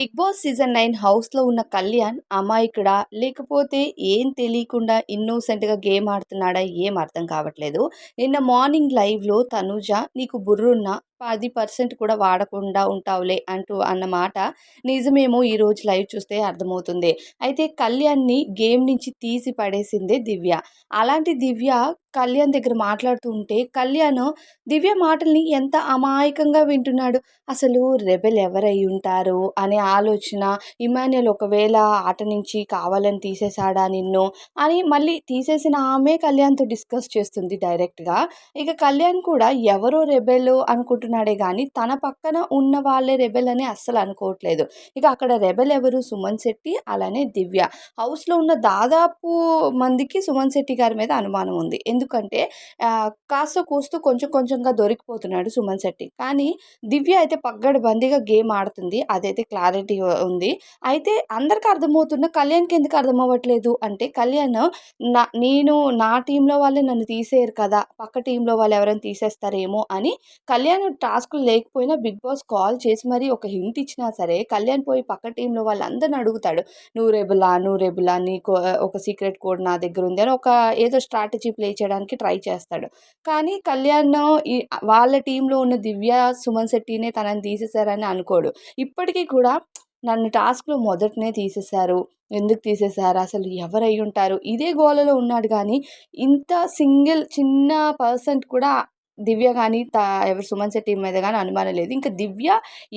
Big boss season 9 హౌస్‌లో ఉన్న కళ్యాణ్ అమాయకుడా? లేకపోతే ఏం తెలియకుండా ఇన్నోసెంట్‌గా గేమ్ ఆడుతున్నాడా? ఏం అర్థం కావట్లేదు. నిన్న మార్నింగ్ లైవ్‌లో తనూజ "నీకు బుర్రున్నా 10% కూడా వాడకుండా ఉంటావులే" అన్న మాట నిజమేమో ఈరోజు లైవ్ చూస్తే అర్థమవుతుంది. అయితే కళ్యాణ్‌ని గేమ్ నుంచి తీసి పడేసిందే దివ్య. అలాంటి దివ్య కళ్యాణ్ దగ్గర మాట్లాడుతూ ఉంటే కళ్యాణ్ దివ్య మాటల్ని ఎంత అమాయకంగా వింటున్నాడు. అసలు రెబెల్ ఎవరయ్యుంటారు అనే ఆలోచన, ఇమాన్యుయల్ ఒకవేళ ఆట నుంచి కావాలని తీసేసాడా నిన్ను అని మళ్ళీ తీసేసిన ఆమె కళ్యాణ్‌తో డిస్కస్ చేస్తుంది డైరెక్ట్‌గా. ఇక కళ్యాణ్ కూడా ఎవరో రెబెల్ అనుకుంటున్నాడే గానీ, తన పక్కన ఉన్న వాళ్ళే రెబెల్ అని అస్సలు అనుకోవట్లేదు. ఇక అక్కడ రెబెల్ ఎవరు? సుమన్ శెట్టి, అలానే దివ్య. హౌస్‌లో ఉన్న దాదాపు మందికి సుమన్ శెట్టి గారి మీద అనుమానం ఉంది. ఎందుకంటే కాస్తో కూస్తూ కొంచెం కొంచెంగా దొరికిపోతున్నాడు సుమన్ శెట్టి. కానీ దివ్య అయితే పగ్గడబందీగా గేమ్ ఆడుతుంది. అదైతే క్లారిటీ ఉంది. అయితే అందరికి అర్థమవుతున్న కళ్యాణ్‌కి ఎందుకు అర్థమవ్వట్లేదు అంటే కళ్యాణ్ నేను నా టీమ్‌లో వాళ్ళే నన్ను తీసేయరు కదా! పక్క టీమ్‌లో వాళ్ళు ఎవరైనా తీసేస్తారేమో అని కళ్యాణ్ టాస్క్‌లు లేకపోయినా బిగ్ బాస్ కాల్ చేసి మరి ఒక హింట్ ఇచ్చినా సరే కళ్యాణ్ పోయి పక్క టీమ్‌లో వాళ్ళందరిని అడుగుతాడు. "నువ్వు రెబెలా? నువ్వు రెబెలా? నీకు ఒక సీక్రెట్ కోడ్ నా దగ్గరుంది" అని ఏదో స్ట్రాటజీ ప్లే చేయడానికి ట్రై చేస్తాడు. కానీ కళ్యాణ్ ఈ వాళ్ళ టీమ్‌లో ఉన్న దివ్య, సుమన్ శెట్టినే తనని తీసేసారని అనుకోడు. ఇప్పటికి కూడా నన్ను టాస్క్‌లో మొదటనే తీసేసారు. ఎందుకు తీసేసారు? అసలు ఎవరయ్యుంటారు? ఇదే గోలలో ఉన్నాడు గానీ, ఇంత సింగిల్ చిన్న పర్సెంట్ కూడా దివ్య గాని, ఎవరు సుమన్ శెట్టి మీద గాని అనుమానం లేదు. ఇంక దివ్య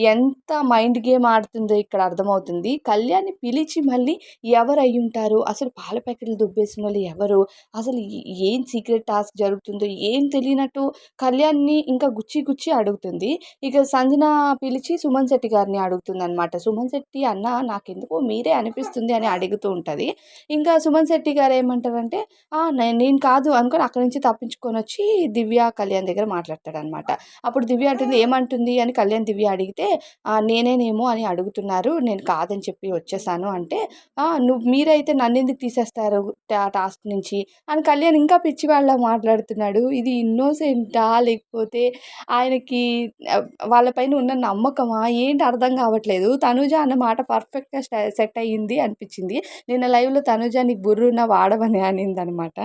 ఎంత మైండ్ గేమ్ ఆడుతుందో ఇక్కడ అర్థమవుతుంది. కళ్యాణ్‌ని పిలిచి మళ్ళీ ఎవరయ్యుంటారు? అసలు పాల ప్యాకెట్లు దుబ్బేసినోళ్ళు ఎవరు? అసలు ఏం సీక్రెట్ టాస్క్ జరుగుతుందో ఏం తెలియనట్టు కళ్యాణ్‌ని ఇంకా గుచ్చి గుచ్చి అడుగుతుంది. ఇక సంజన పిలిచి సుమన్ శెట్టి గారిని అడుగుతుందనమాట. సుమన్ శెట్టి అన్న నాకెందుకో మీరే అనిపిస్తుంది అని అడుగుతూ ఉంటది. ఇంకా సుమన్ శెట్టి గారు ఏమంటారంటే, నేను కాదు అనుకోని అక్కడి నుంచి తప్పించుకొనొచ్చి దివ్య, కళ్యాణ్ దగ్గర మాట్లాడతాడనమాట. అప్పుడు దివ్య అంటుంది ఏమంటుంది అని కళ్యాణ్ దివ్య అడిగితే, నేనేనేమో అని అడుగుతున్నారు. నేను కాదని చెప్పి వచ్చేసాను అంటే, మీరైతే నన్నెందుకు తీసేస్తారు టాస్క్ నుంచి అని కళ్యాణ్ ఇంకా పిచ్చివాడిలా మాట్లాడుతున్నాడు. ఇది ఇన్నోసెంటా? లేకపోతే ఆయనకి వాళ్ళ పైన ఉన్న నమ్మకమా? ఏంటి అర్థం కావట్లేదు. తనూజ అన్న మాట పర్ఫెక్ట్‌గా సెట్ అయ్యింది అనిపిచ్చింది. నిన్న లైవ్‌లో తనూజ నీకు బుర్రున్నా వాడవని అనిందనమాట.